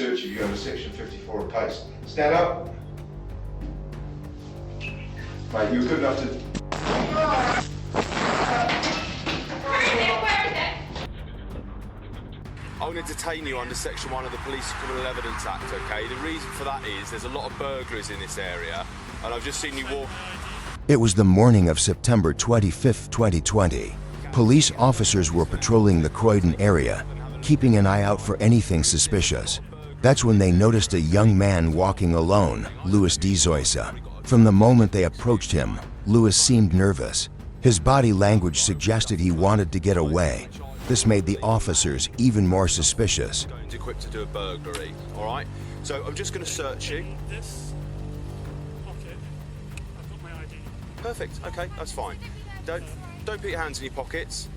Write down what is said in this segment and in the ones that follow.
search you, you're under section 54 of PACE. Stand up. Mate, you were good enough to... I'm going to detain you under Section 1 of the Police Criminal Evidence Act, okay? The reason for that is there's a lot of burglars in this area, and I've just seen you walk... It was the morning of September 25, 2020. Police officers were patrolling the Croydon area, keeping an eye out for anything suspicious. That's when they noticed a young man walking alone, Louis D. Zoysa. From the moment they approached him, Louis seemed nervous. His body language suggested he wanted to get away. This made the officers even more suspicious. Equipped to do a burglary, all right? So I'm just going to search you. This pocket, I've got my ID. Perfect. Okay, that's fine. Don't put your hands in your pockets.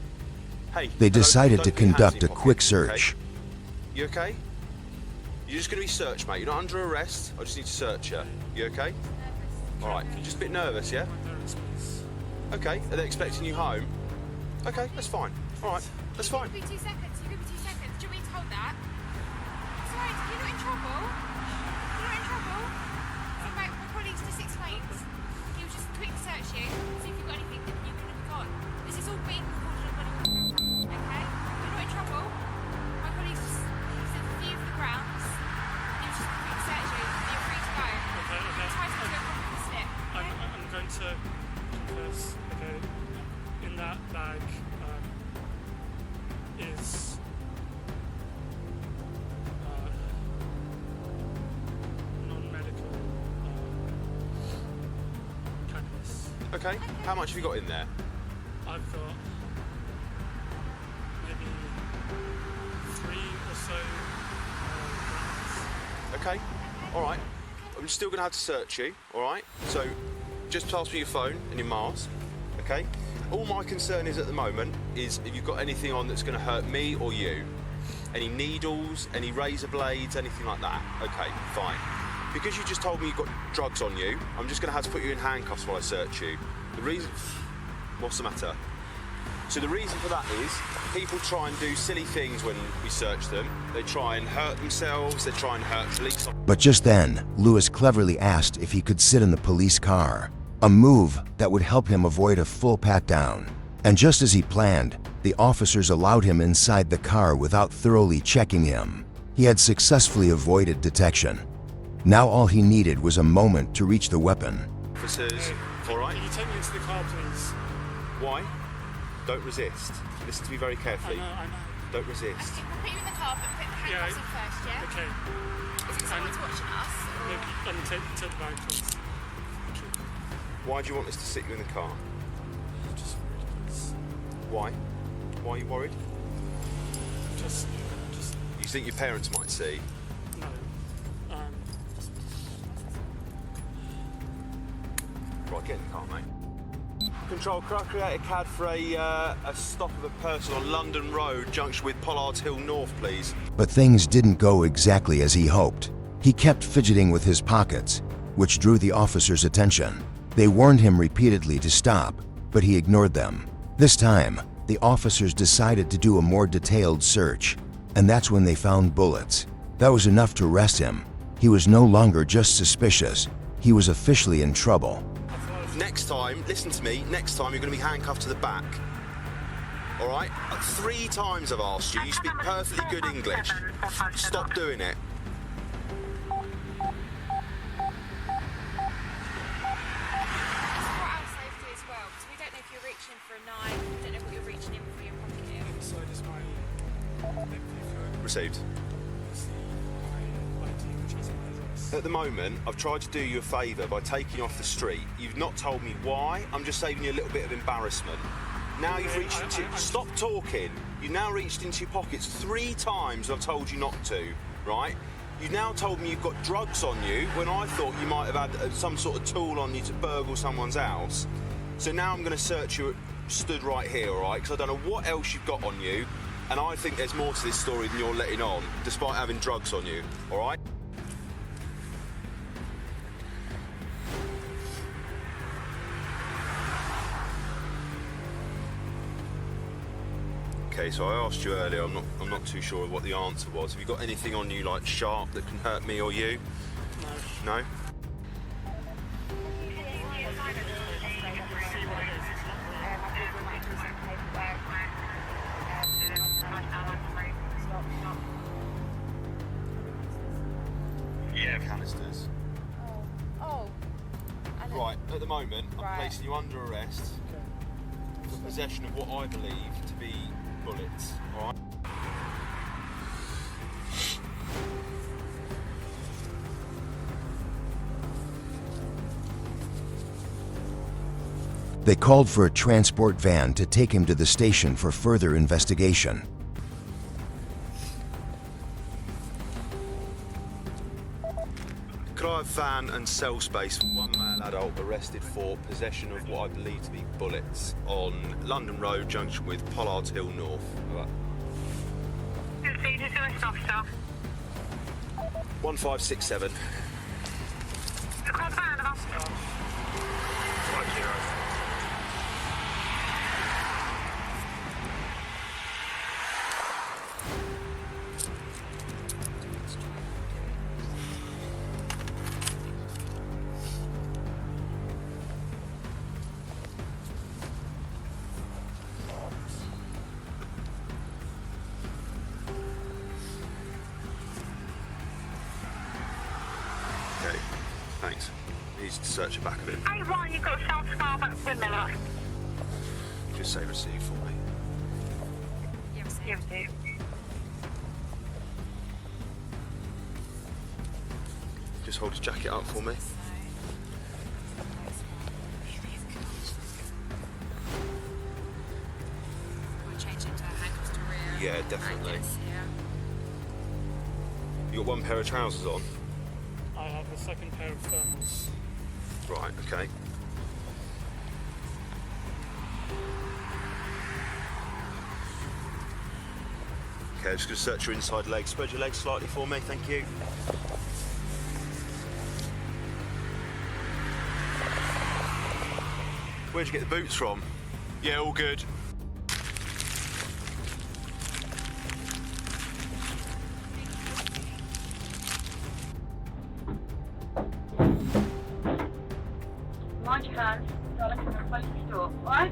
Hey. They decided to don't put your hands conduct in a your quick pockets, search. Okay? You okay? You're just going to be searched, mate. You're not under arrest. I just need to search you. You okay? All right. You're just a bit nervous, yeah? Okay. Are they expecting you home? Okay, that's fine. All right. That's fine. Give me 2 seconds. You give me 2 seconds. Do you want me to hold that? It's alright. You're not in trouble. You're not in trouble. So my colleagues just explained. He'll just quick search you, see if you've got anything that you can have got. This is all being recorded on body camera. Okay? You're not in trouble. My colleagues just said a view of the grounds. He'll just quick search you. And you're free to go. Okay. Try to do a proper slip. Okay? I'm going to confess, okay, in that bag is non-medical cannabis. Okay. How much have you got in there? I've got maybe 3 or so grams. Okay. All right. I'm still going to have to search you, all right? So just pass me your phone and your mask, okay? All my concern is at the moment is if you've got anything on that's going to hurt me or you. Any needles, any razor blades, anything like that. Okay, fine. Because you just told me you've got drugs on you, I'm just going to have to put you in handcuffs while I search you. The reason... What's the matter? So the reason for that is people try and do silly things when we search them. They try and hurt themselves, they try and hurt police. But just then, Louis cleverly asked if he could sit in the police car, a move that would help him avoid a full pat-down. And just as he planned, the officers allowed him inside the car without thoroughly checking him. He had successfully avoided detection. Now all he needed was a moment to reach the weapon. Officers, all right? Can you take me into the car, please? Why? Don't resist. Listen to me very carefully. I know. Don't resist. Okay, we'll put you in the car, but put the handcuffs in first, yeah? Okay. Is it someone's watching us? Maybe take the bag, please. Thank you. Why do you want us to sit you in the car? Just worried, please. Why? Why are you worried? Just. You think your parents might see? No. Right, get in the car, mate. Control, could I create a CAD for a stop of a person on London Road, junction with Pollard's Hill North, please? But things didn't go exactly as he hoped. He kept fidgeting with his pockets, which drew the officers' attention. They warned him repeatedly to stop, but he ignored them. This time, the officers decided to do a more detailed search, and that's when they found bullets. That was enough to arrest him. He was no longer just suspicious, he was officially in trouble. Next time, listen to me, next time you're going to be handcuffed to the back. All right? 3 times I've asked you, you speak perfectly good English. Stop doing it. Received. At the moment, I've tried to do you a favour by taking you off the street. You've not told me why. I'm just saving you a little bit of embarrassment. Now you've reached into... Stop talking. You've now reached into your pockets 3 times I've told you not to, right? You've now told me you've got drugs on you when I thought you might have had some sort of tool on you to burgle someone's house. So now I'm going to search you stood right here, all right? Because I don't know what else you've got on you, and I think there's more to this story than you're letting on, despite having drugs on you, all right? Okay, so I asked you earlier, I'm not too sure what the answer was. Have you got anything on you like sharp that can hurt me or you? No. No? Yeah, canisters. Oh. Right, at the moment, I'm Right. placing you under arrest for possession of what I believe to be bullets, alright? They called for a transport van to take him to the station for further investigation. Could I have van and cell space for one male adult arrested for possession of what I believe to be bullets on London Road, junction with Pollard's Hill North? Over. 1567. Okay, thanks. Needs to search the back of him. Hey, Ryan, you've got a South Star back to Miller. Just say receive for me. Yes, dude. Just hold his jacket up for me. Yeah, definitely. You got one pair of trousers on? I have a second pair of thermals. Right, okay. Okay, I'm just going to search your inside legs. Spread your legs slightly for me, thank you. Where'd you get the boots from? Yeah, all good. Mind your hands. Darling, come and close the door, alright?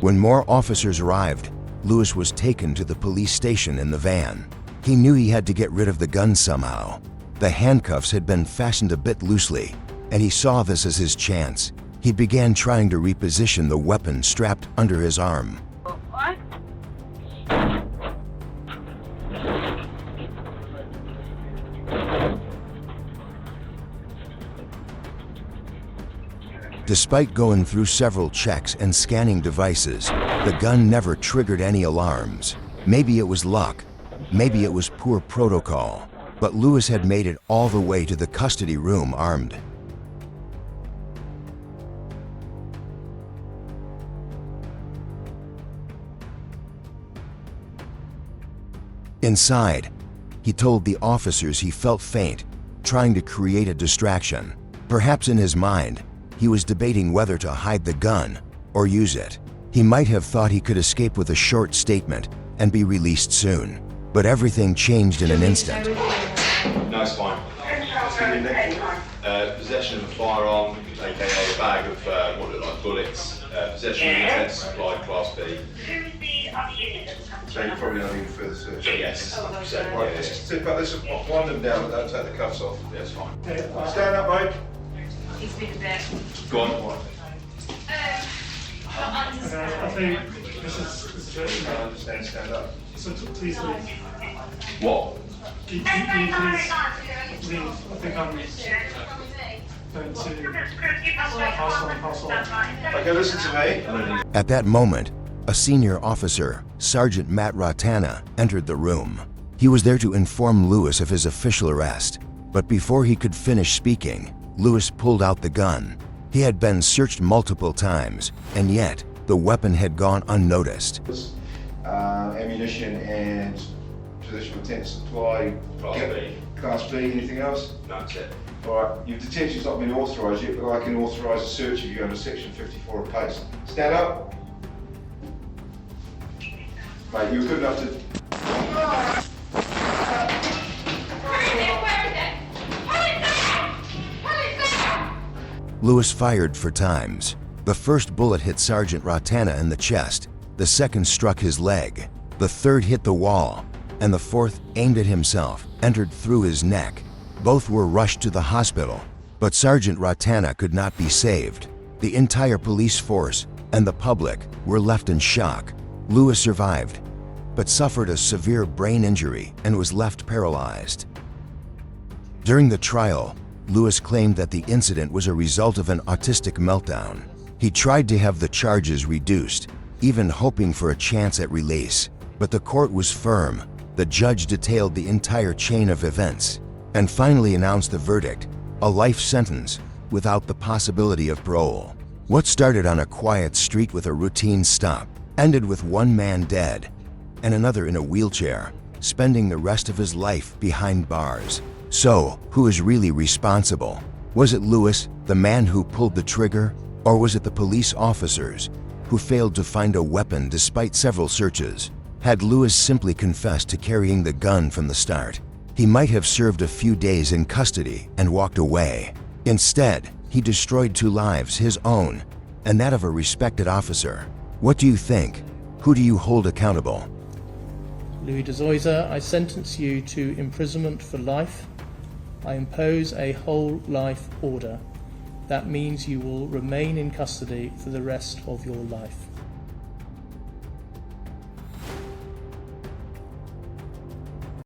When more officers arrived, Lewis was taken to the police station in the van. He knew he had to get rid of the gun somehow. The handcuffs had been fastened a bit loosely, and he saw this as his chance. He began trying to reposition the weapon strapped under his arm. Alright? Despite going through several checks and scanning devices, the gun never triggered any alarms. Maybe it was luck, maybe it was poor protocol, but Lewis had made it all the way to the custody room armed. Inside, he told the officers he felt faint, trying to create a distraction. Perhaps in his mind, he was debating whether to hide the gun or use it. He might have thought he could escape with a short statement and be released soon. But everything changed in an instant. No, it's fine. Possession of a firearm, aka a bag of what look like bullets. Possession of intent supply, Class B. So you probably don't need further search. Yes. Right, just tip up this, wind them down, but don't take the cuffs off. Yeah, it's fine. Stand up, mate. He's been a bit. Go on. I think this is it. I understand, stand up. So please leave. What? Can you please leave? I think I'm going to pass on. Okay, listen to me. At that moment, a senior officer, Sergeant Matt Ratana, entered the room. He was there to inform Lewis of his official arrest. But before he could finish speaking, Lewis pulled out the gun. He had been searched multiple times, and yet the weapon had gone unnoticed. Ammunition and position of intent supply. Class B. Class B, anything else? That's it. Alright, your detention's not been authorised yet, but I can authorise a search if you go to section 54 of pace. Stand up. Mate, you were good enough to... Lewis fired 4 times. The first bullet hit Sergeant Ratana in the chest, the second struck his leg, the third hit the wall, and the fourth, aimed at himself, entered through his neck. Both were rushed to the hospital, but Sergeant Ratana could not be saved. The entire police force and the public were left in shock. Lewis survived, but suffered a severe brain injury and was left paralyzed. During the trial, Lewis claimed that the incident was a result of an autistic meltdown. He tried to have the charges reduced, even hoping for a chance at release, but the court was firm. The judge detailed the entire chain of events and finally announced the verdict, a life sentence without the possibility of parole. What started on a quiet street with a routine stop ended with one man dead and another in a wheelchair, spending the rest of his life behind bars. So, who is really responsible? Was it Lewis, the man who pulled the trigger, or was it the police officers who failed to find a weapon despite several searches? Had Lewis simply confessed to carrying the gun from the start, he might have served a few days in custody and walked away. Instead, he destroyed 2 lives, his own and that of a respected officer. What do you think? Who do you hold accountable? Louis de Zoysa, I sentence you to imprisonment for life. I impose a whole life order. That means you will remain in custody for the rest of your life.